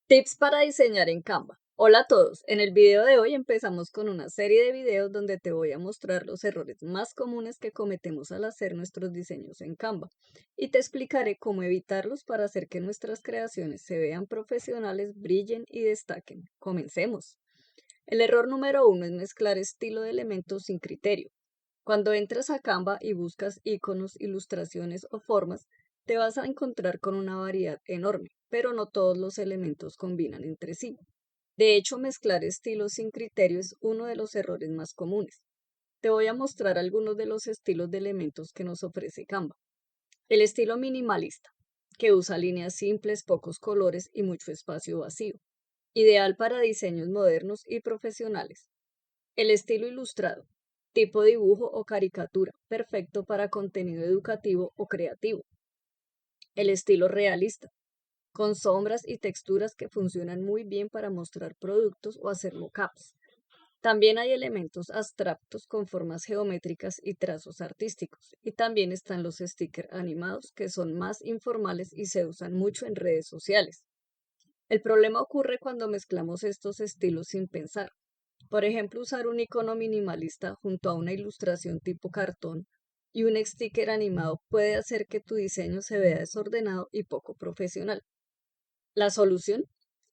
Tips para diseñar en Canva. Hola a todos, en el video de hoy empezamos con una serie de videos donde te voy a mostrar los errores más comunes que cometemos al hacer nuestros diseños en Canva y te explicaré cómo evitarlos para hacer que nuestras creaciones se vean profesionales, brillen y destaquen. Comencemos. El error número uno es mezclar estilo de elementos sin criterio. Cuando entras a Canva y buscas iconos, ilustraciones o formas, te vas a encontrar con una variedad enorme, pero no todos los elementos combinan entre sí. De hecho, mezclar estilos sin criterio es uno de los errores más comunes. Te voy a mostrar algunos de los estilos de elementos que nos ofrece Canva. El estilo minimalista, que usa líneas simples, pocos colores y mucho espacio vacío. Ideal para diseños modernos y profesionales. El estilo ilustrado, tipo dibujo o caricatura, perfecto para contenido educativo o creativo. El estilo realista, con sombras y texturas que funcionan muy bien para mostrar productos o hacer mockups. También hay elementos abstractos con formas geométricas y trazos artísticos. Y también están los stickers animados, que son más informales y se usan mucho en redes sociales. El problema ocurre cuando mezclamos estos estilos sin pensar. Por ejemplo, usar un icono minimalista junto a una ilustración tipo cartón y un sticker animado puede hacer que tu diseño se vea desordenado y poco profesional. La solución: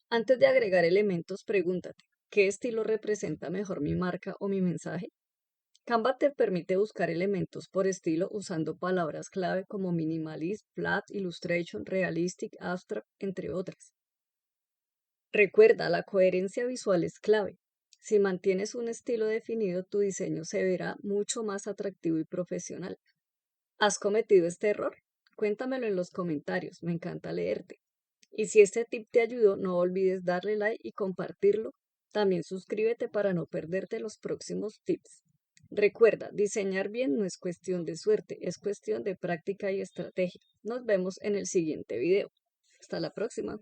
antes de agregar elementos, pregúntate, ¿qué estilo representa mejor mi marca o mi mensaje? Canva te permite buscar elementos por estilo usando palabras clave como minimalist, flat, illustration, realistic, abstract, entre otras. Recuerda, la coherencia visual es clave. Si mantienes un estilo definido, tu diseño se verá mucho más atractivo y profesional. ¿Has cometido este error? Cuéntamelo en los comentarios, me encanta leerte. Y si este tip te ayudó, no olvides darle like y compartirlo. También suscríbete para no perderte los próximos tips. Recuerda, diseñar bien no es cuestión de suerte, es cuestión de práctica y estrategia. Nos vemos en el siguiente video. Hasta la próxima.